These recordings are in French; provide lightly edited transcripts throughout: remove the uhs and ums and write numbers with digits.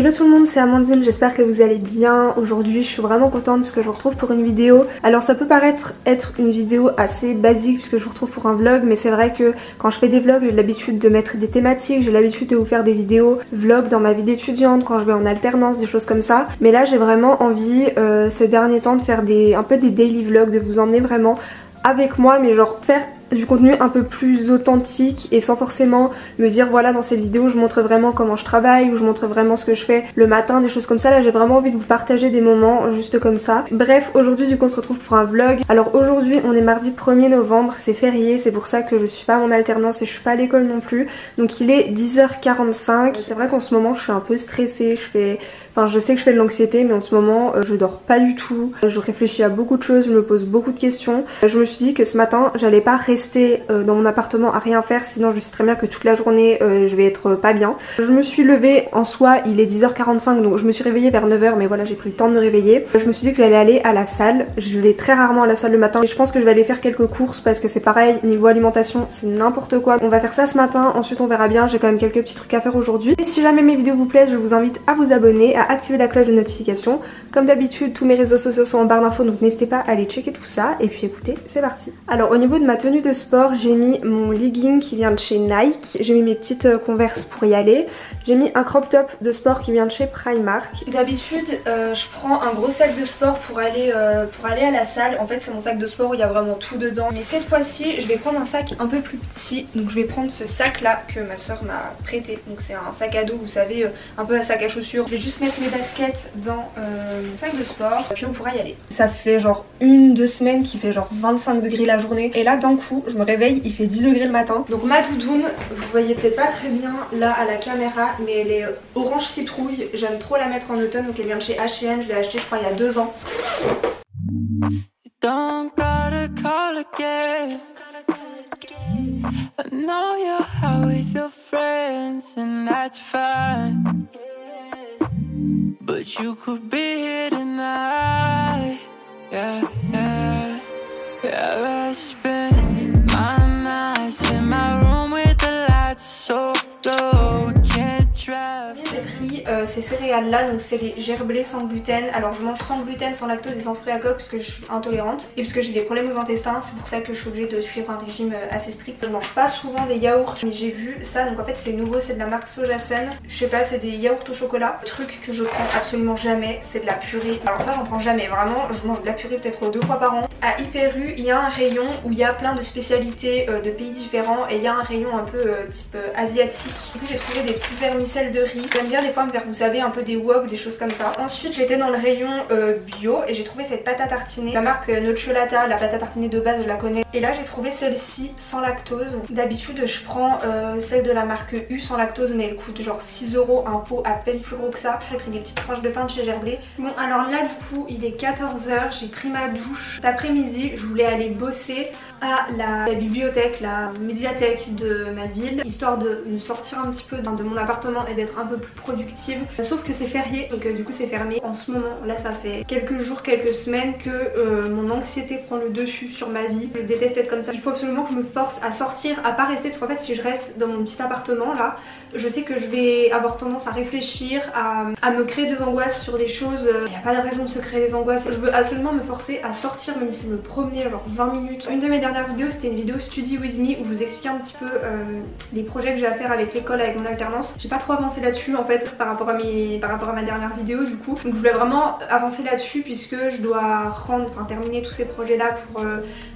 Hello tout le monde, c'est Amandine, j'espère que vous allez bien. Aujourd'hui je suis vraiment contente parce que je vous retrouve pour une vidéo. Alors ça peut paraître être une vidéo assez basique puisque je vous retrouve pour un vlog, mais c'est vrai que quand je fais des vlogs j'ai l'habitude de mettre des thématiques, j'ai l'habitude de vous faire des vidéos vlogs dans ma vie d'étudiante, quand je vais en alternance, des choses comme ça. Mais là j'ai vraiment envie ces derniers temps de faire un peu des daily vlogs, de vous emmener vraiment avec moi, mais genre faire du contenu un peu plus authentique et sans forcément me dire voilà dans cette vidéo je montre vraiment comment je travaille ou je montre vraiment ce que je fais le matin, des choses comme ça. Là j'ai vraiment envie de vous partager des moments juste comme ça. Bref, aujourd'hui du coup on se retrouve pour un vlog. Alors aujourd'hui on est mardi 1er novembre, c'est férié, c'est pour ça que je suis pas à mon alternance et je suis pas à l'école non plus. Donc il est 10h45. C'est vrai qu'en ce moment je suis un peu stressée, je sais que je fais de l'anxiété mais en ce moment je dors pas du tout. Je réfléchis à beaucoup de choses, je me pose beaucoup de questions. Je me suis dit que ce matin j'allais pas rester dans mon appartement à rien faire, sinon je sais très bien que toute la journée je vais être pas bien. Je me suis levée, en soi il est 10h45 donc je me suis réveillée vers 9h mais voilà j'ai pris le temps de me réveiller. Je me suis dit que j'allais aller à la salle, je vais très rarement à la salle le matin et je pense que je vais aller faire quelques courses parce que c'est pareil, niveau alimentation c'est n'importe quoi. On va faire ça ce matin, ensuite on verra bien, j'ai quand même quelques petits trucs à faire aujourd'hui. Et si jamais mes vidéos vous plaisent, je vous invite à vous abonner, à activer la cloche de notification. Comme d'habitude tous mes réseaux sociaux sont en barre d'infos donc n'hésitez pas à aller checker tout ça et puis écoutez, c'est parti. Alors au niveau de ma tenue de sport, j'ai mis mon legging qui vient de chez Nike, j'ai mis mes petites Converse pour y aller, j'ai mis un crop top de sport qui vient de chez Primark. D'habitude je prends un gros sac de sport pour aller à la salle. En fait c'est mon sac de sport où il y a vraiment tout dedans, mais cette fois-ci je vais prendre un sac un peu plus petit. Donc je vais prendre ce sac là que ma soeur m'a prêté, donc c'est un sac à dos, vous savez, un peu un sac à chaussures. Je vais juste mettre mes baskets dans mon sac de sport et puis on pourra y aller. Ça fait genre 1-2 semaines qu'il fait genre 25 degrés la journée et là d'un coup je me réveille, il fait 10 degrés le matin. Donc ma doudoune, vous voyez peut-être pas très bien là à la caméra, mais elle est orange citrouille. J'aime trop la mettre en automne, donc elle vient de chez H&M. Je l'ai achetée je crois il y a 2 ans. Don't gotta call again. I know you're out with your friends and that's fine, but you could be here tonight. Yeah, yeah, yeah. I spend my nights in my room with the lights so low. Can't drive. Ces céréales là, donc c'est les gerblés sans gluten. Alors je mange sans gluten, sans lactose et sans fruits à coque parce que je suis intolérante et parce que j'ai des problèmes aux intestins. C'est pour ça que je suis obligée de suivre un régime assez strict. Je mange pas souvent des yaourts, mais j'ai vu ça, donc en fait c'est nouveau, c'est de la marque Sojasun. Je sais pas, c'est des yaourts au chocolat. Le truc que je prends absolument jamais, c'est de la purée. Alors ça j'en prends jamais, vraiment je mange de la purée peut-être 2 fois par an. À Hyper U il y a un rayon où il y a plein de spécialités de pays différents et il y a un rayon un peu type asiatique. Du coup j'ai trouvé des petits vermicelles de riz. J'aime bien des fois me faire, vous savez, un peu des wok, des choses comme ça. Ensuite j'étais dans le rayon bio et j'ai trouvé cette pâte à tartiner, la marque Nocciolata, la pâte à tartiner de base je la connais. Et là j'ai trouvé celle-ci sans lactose. D'habitude je prends celle de la marque U sans lactose mais elle coûte genre 6 €, un pot à peine plus gros que ça. J'ai pris des petites tranches de pain de chez Gerblé. Bon alors là du coup il est 14h, j'ai pris ma douche. Cet après-midi je voulais aller bosser à la bibliothèque, la médiathèque de ma ville, histoire de me sortir un petit peu de mon appartement et d'être un peu plus productive. Sauf que c'est férié, donc du coup c'est fermé. En ce moment, là ça fait quelques jours, quelques semaines que mon anxiété prend le dessus sur ma vie. Je déteste être comme ça. Il faut absolument que je me force à sortir, à pas rester, parce qu'en fait si je reste dans mon petit appartement là, je sais que je vais avoir tendance à réfléchir, à me créer des angoisses sur des choses. Il n'y a pas de raison de se créer des angoisses. Je veux absolument me forcer à sortir, même si c'est me promener genre 20 minutes. Une de mes dernières vidéos c'était une vidéo Study With Me où je vous expliquais un petit peu les projets que j'ai à faire avec l'école, avec mon alternance. J'ai pas trop avancé là-dessus en fait par rapport à ma dernière vidéo du coup. Donc je voulais vraiment avancer là-dessus puisque je dois terminer tous ces projets là pour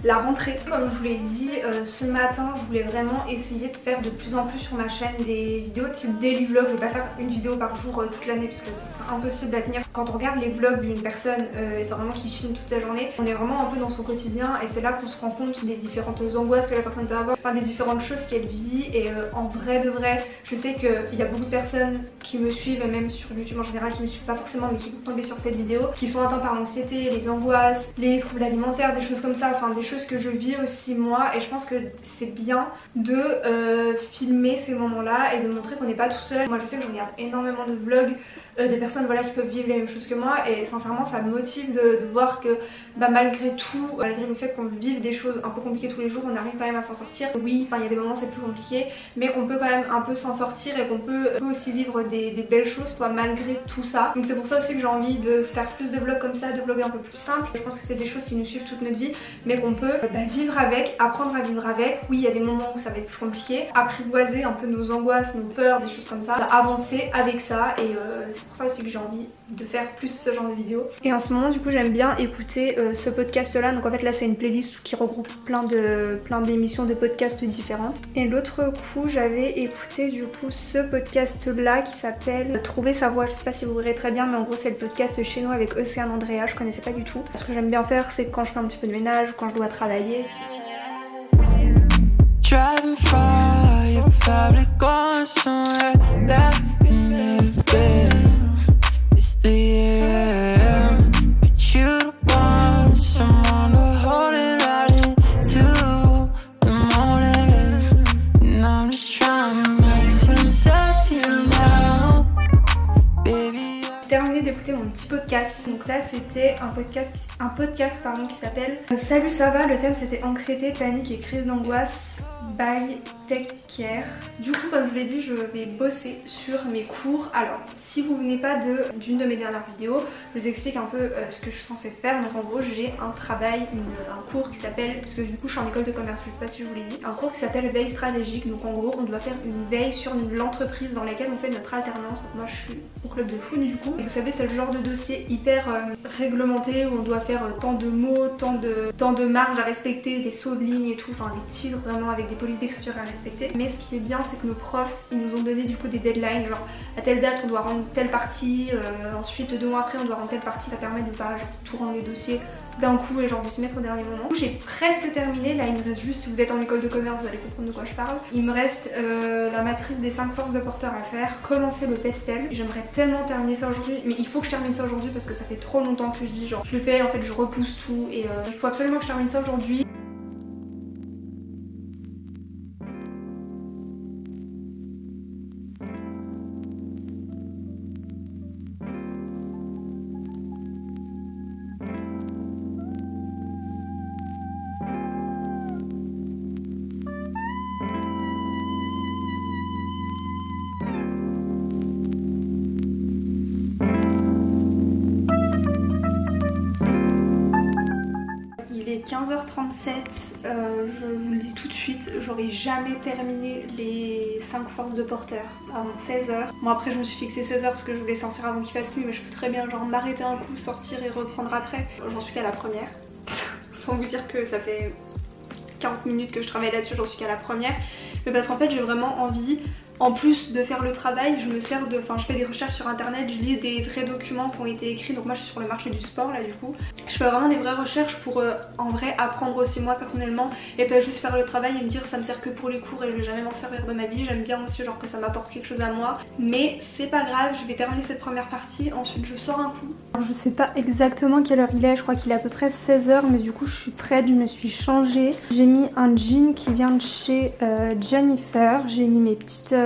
la rentrée. Comme je vous l'ai dit ce matin, je voulais vraiment essayer de faire de plus en plus sur ma chaîne des vidéos type daily vlog. Je vais pas faire une vidéo par jour toute l'année parce que ça sera impossible à tenir. Quand on regarde les vlogs d'une personne vraiment qui filme toute sa journée, on est vraiment un peu dans son quotidien et c'est là qu'on se rend compte des différentes angoisses que la personne peut avoir, des différentes choses qu'elle vit. Et en vrai de vrai, je sais qu'il y a beaucoup de personnes qui me suivent, même sur YouTube en général, qui me suivent pas forcément mais qui vont tomber sur cette vidéo, qui sont atteints par l'anxiété, les angoisses, les troubles alimentaires, des choses comme ça, des choses que je vis aussi moi. Et je pense que c'est bien de filmer ces moments là et de montrer qu'on n'est pas tout seul. Moi je sais que je regarde énormément de vlogs des personnes voilà, qui peuvent vivre les mêmes choses que moi, et sincèrement ça me motive de voir que malgré tout, malgré le fait qu'on vive des choses un peu compliquées tous les jours, on arrive quand même à s'en sortir. Oui, il y a des moments c'est plus compliqué, mais qu'on peut quand même un peu s'en sortir et qu'on peut aussi vivre des belles choses malgré tout ça. Donc c'est pour ça aussi que j'ai envie de faire plus de vlogs comme ça, de vlogs un peu plus simples. Je pense que c'est des choses qui nous suivent toute notre vie, mais qu'on peut vivre avec, apprendre à vivre avec. Oui, il y a des moments où ça va être plus compliqué, apprivoiser un peu nos angoisses, nos peurs, des choses comme ça, avancer avec ça, et c'est pour ça aussi que j'ai envie de faire plus ce genre de vidéos. Et en ce moment du coup j'aime bien écouter ce podcast là, donc en fait là c'est une playlist qui regroupe plein d'émissions de podcasts différentes. Et l'autre coup j'avais écouté du coup ce podcast là qui s'appelle Trouver sa voie, je sais pas si vous verrez très bien, mais en gros c'est le podcast chez nous avec Océane Andrea, je connaissais pas du tout. Ce que j'aime bien faire c'est quand je fais un petit peu de ménage ou quand je dois travailler. Driving far, you're probably going somewhere that you never been. It's the year, but you want someone to hold it out into the morning. And I'm just trying to make sense of you now, baby. Terminé d'écouter mon petit podcast. Donc là c'était un podcast qui s'appelle Salut ça va, le thème c'était anxiété, panique et crise d'angoisse by Tech Care. Du coup comme je vous l'ai dit je vais bosser sur mes cours. Alors si vous venez pas d'une de mes dernières vidéos, je vous explique un peu ce que je suis censée faire. Donc en gros j'ai un travail, un cours qui s'appelle, parce que du coup je suis en école de commerce, je sais pas si je vous l'ai dit, un cours qui s'appelle veille stratégique. Donc en gros on doit faire une veille sur l'entreprise dans laquelle on fait notre alternance. Donc moi je suis au club de foot du coup, et vous savez c'est le genre de dossier hyper réglementé où on doit faire tant de mots, tant de marges à respecter, des sauts de ligne et tout, enfin des titres vraiment avec des polices d'écriture à respecter. Mais ce qui est bien c'est que nos profs ils nous ont donné du coup des deadlines, genre à telle date on doit rendre telle partie, ensuite 2 mois après on doit rendre telle partie. Ça permet de pas genre, tout rendre les dossiers d'un coup et genre de se mettre au dernier moment. J'ai presque terminé, là il me reste juste, si vous êtes en école de commerce vous allez comprendre de quoi je parle, il me reste la matrice des 5 forces de porteur à faire, commencer le pestel. J'aimerais tellement terminer ça aujourd'hui, mais il faut que je termine ça aujourd'hui parce que ça fait trop longtemps que je dis genre je le fais, en fait je repousse tout, et il faut absolument que je termine ça aujourd'hui. Il est 15h37, je vous le dis tout de suite, j'aurai jamais terminé les 5 forces de porteur avant 16h. Bon après je me suis fixé 16h parce que je voulais sortir avant qu'il fasse nuit, mais je peux très bien genre m'arrêter un coup, sortir et reprendre après. J'en suis qu'à la première. Autant vous dire que ça fait 40 minutes que je travaille là-dessus, j'en suis qu'à la première. Mais parce qu'en fait j'ai vraiment envie, en plus de faire le travail, je me sers de, je fais des recherches sur internet, je lis des vrais documents qui ont été écrits. Donc moi je suis sur le marché du sport là du coup. Je fais vraiment des vraies recherches pour en vrai apprendre aussi moi personnellement, et pas juste faire le travail et me dire ça me sert que pour les cours et je vais jamais m'en servir de ma vie. J'aime bien aussi genre que ça m'apporte quelque chose à moi, mais c'est pas grave, je vais terminer cette première partie, ensuite je sors un coup. Alors, je sais pas exactement quelle heure il est, je crois qu'il est à peu près 16h, mais du coup je suis prête, je me suis changée. J'ai mis un jean qui vient de chez Jennifer, j'ai mis mes petites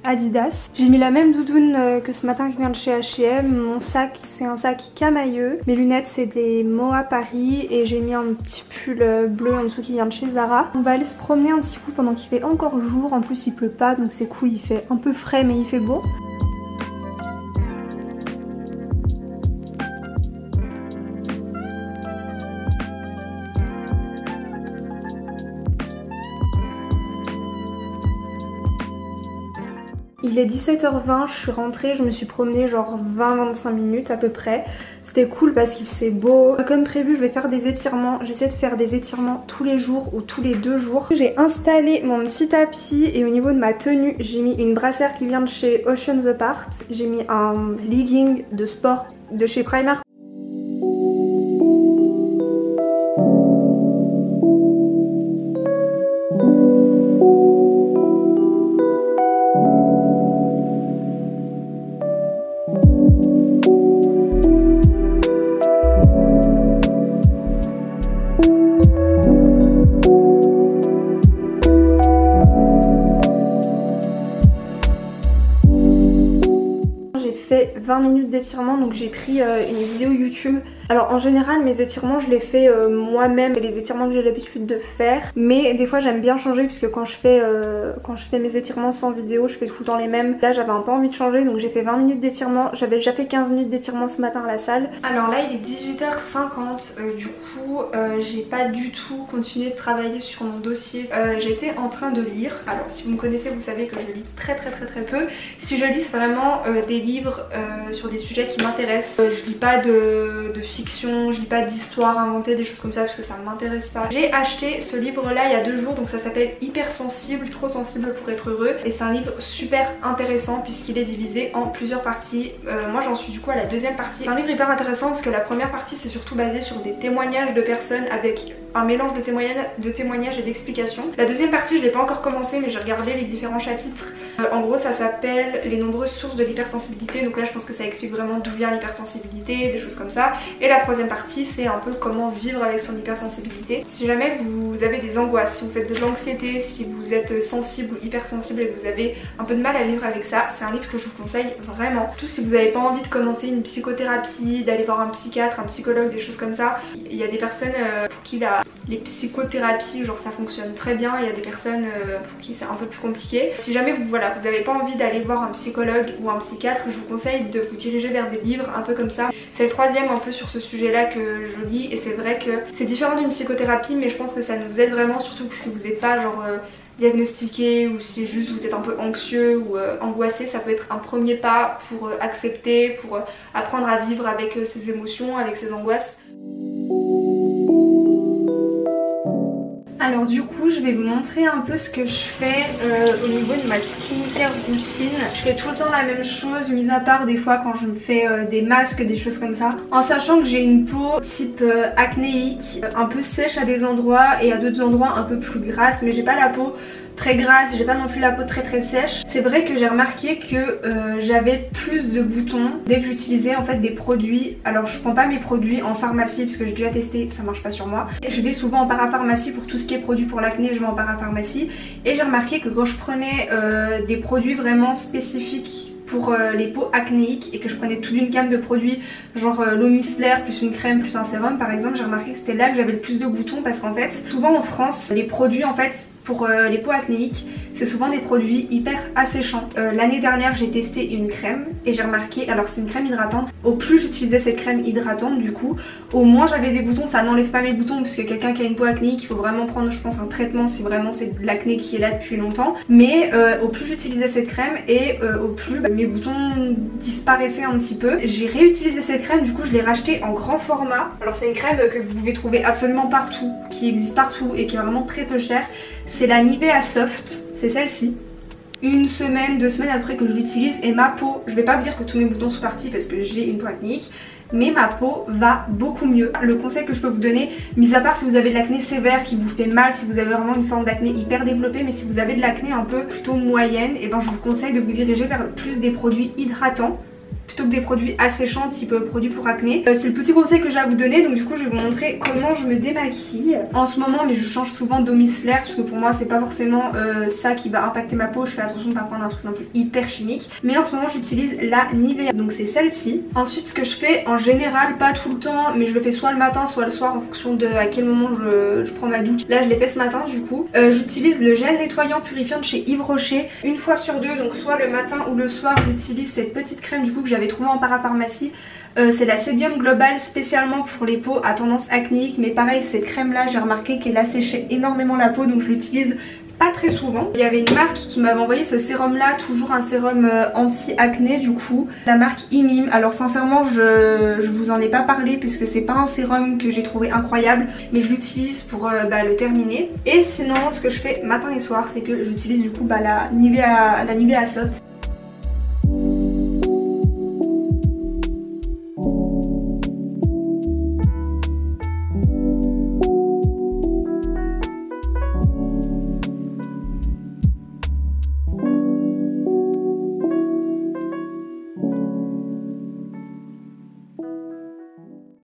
Adidas. J'ai mis la même doudoune que ce matin qui vient de chez H&M. Mon sac c'est un sac camailleux. Mes lunettes c'est des Moa Paris et j'ai mis un petit pull bleu en dessous qui vient de chez Zara. On va aller se promener un petit coup pendant qu'il fait encore jour. En plus il pleut pas donc c'est cool, il fait un peu frais mais il fait beau. Il est 17h20, je suis rentrée, je me suis promenée genre 20-25 minutes à peu près. C'était cool parce qu'il faisait beau. Comme prévu, je vais faire des étirements. J'essaie de faire des étirements tous les jours ou tous les 2 jours. J'ai installé mon petit tapis et au niveau de ma tenue, j'ai mis une brassière qui vient de chez Oceans Apart. J'ai mis un legging de sport de chez Primark. 20 minutes d'étirement, donc j'ai pris une vidéo YouTube. Alors en général mes étirements je les fais moi-même, les étirements que j'ai l'habitude de faire, mais des fois j'aime bien changer puisque quand je fais mes étirements sans vidéo je fais tout le temps les mêmes. Là j'avais un peu envie de changer donc j'ai fait 20 minutes d'étirement, j'avais déjà fait 15 minutes d'étirement ce matin à la salle. Alors là il est 18h50, du coup j'ai pas du tout continué de travailler sur mon dossier. J'étais en train de lire, alors si vous me connaissez vous savez que je lis très peu. Si je lis c'est vraiment des livres sur des sujets qui m'intéressent. Je lis pas de fiction, je lis pas d'histoire inventée, des choses comme ça parce que ça m'intéresse pas. J'ai acheté ce livre là il y a 2 jours, donc ça s'appelle Hypersensible, trop sensible pour être heureux, et c'est un livre super intéressant puisqu'il est divisé en plusieurs parties. Moi j'en suis du coup à la 2e partie. C'est un livre hyper intéressant parce que la première partie c'est surtout basé sur des témoignages de personnes avec un mélange de témoignages et d'explications. La 2e partie je l'ai pas encore commencé mais j'ai regardé les différents chapitres. En gros ça s'appelle les nombreuses sources de l'hypersensibilité, donc là je pense que ça explique vraiment d'où vient l'hypersensibilité, des choses comme ça. Et la 3e partie c'est un peu comment vivre avec son hypersensibilité. Si jamais vous avez des angoisses, si vous faites de l'anxiété, si vous êtes sensible ou hypersensible et que vous avez un peu de mal à vivre avec ça, c'est un livre que je vous conseille vraiment. Surtout si vous n'avez pas envie de commencer une psychothérapie, d'aller voir un psychiatre, un psychologue, des choses comme ça. Il y a des personnes pour qui les psychothérapies genre ça fonctionne très bien, il y a des personnes pour qui c'est un peu plus compliqué. Si jamais vous n'avez pas envie d'aller voir un psychologue ou un psychiatre, je vous conseille de vous diriger vers des livres un peu comme ça. C'est le 3e un peu sur ce sujet là que je lis, et c'est vrai que c'est différent d'une psychothérapie mais je pense que ça nous aide vraiment, surtout si vous n'êtes pas genre diagnostiqué ou si juste vous êtes un peu anxieux ou angoissé. Ça peut être un premier pas pour accepter, pour apprendre à vivre avec ses émotions, avec ses angoisses. Alors du coup je vais vous montrer un peu ce que je fais au niveau de ma skincare routine. Je fais tout le temps la même chose, mis à part des fois quand je me fais des masques, des choses comme ça. En sachant que j'ai une peau type acnéique, un peu sèche à des endroits et à d'autres endroits un peu plus grasse, mais j'ai pas la peau très grasse, j'ai pas non plus la peau très sèche. C'est vrai que j'ai remarqué que j'avais plus de boutons dès que j'utilisais en fait des produits. Alors je prends pas mes produits en pharmacie parce que j'ai déjà testé, ça marche pas sur moi. Je vais souvent en parapharmacie pour tout ce qui est produits pour l'acné, je vais en parapharmacie. Et j'ai remarqué que quand je prenais des produits vraiment spécifiques pour les peaux acnéiques et que je prenais toute une gamme de produits genre l'eau micellaire plus une crème plus un sérum par exemple, j'ai remarqué que c'était là que j'avais le plus de boutons parce qu'en fait souvent en France les produits en fait pour les peaux acnéiques c'est souvent des produits hyper asséchants. L'année dernière j'ai testé une crème et j'ai remarqué, alors c'est une crème hydratante, au plus j'utilisais cette crème hydratante du coup au moins j'avais des boutons. Ça n'enlève pas mes boutons puisque quelqu'un qui a une peau acnéique il faut vraiment prendre je pense un traitement si vraiment c'est de l'acné qui est là depuis longtemps, mais au plus j'utilisais cette crème et au plus mes boutons disparaissaient un petit peu. J'ai réutilisé cette crème, du coup je l'ai rachetée en grand format. Alors c'est une crème que vous pouvez trouver absolument partout, qui existe partout et qui est vraiment très peu chère. C'est la Nivea Soft, c'est celle-ci. 1 semaine, 2 semaines après que je l'utilise et ma peau, je vais pas vous dire que tous mes boutons sont partis parce que j'ai une peau acnéique, mais ma peau va beaucoup mieux. Le conseil que je peux vous donner, mis à part si vous avez de l'acné sévère qui vous fait mal, si vous avez vraiment une forme d'acné hyper développée, mais si vous avez de l'acné un peu plutôt moyenne, et ben je vous conseille de vous diriger vers plus des produits hydratants plutôt que des produits asséchants type produits pour acné. C'est le petit conseil que j'ai à vous donner, donc du coup je vais vous montrer comment je me démaquille en ce moment, mais je change souvent d'eau micellaire parce que pour moi c'est pas forcément ça qui va impacter ma peau. Je fais attention de ne pas prendre un truc non plus hyper chimique, mais en ce moment j'utilise la Nivea, donc c'est celle-ci. Ensuite ce que je fais en général, pas tout le temps, mais je le fais soit le matin soit le soir en fonction de à quel moment je prends ma douche. Là je l'ai fait ce matin du coup. J'utilise le gel nettoyant purifiant de chez Yves Rocher 1 fois sur 2, donc soit le matin ou le soir. J'utilise cette petite crème du coup que j'avais trouvé en parapharmacie. C'est la Sébium Global spécialement pour les peaux à tendance acnéique, mais pareil cette crème là j'ai remarqué qu'elle asséchait énormément la peau, donc je l'utilise pas très souvent. Il y avait une marque qui m'avait envoyé ce sérum là, toujours un sérum anti-acné du coup, la marque Imim. Alors sincèrement je vous en ai pas parlé puisque c'est pas un sérum que j'ai trouvé incroyable, mais je l'utilise pour le terminer. Et sinon ce que je fais matin et soir c'est que j'utilise du coup la Nivea Soft.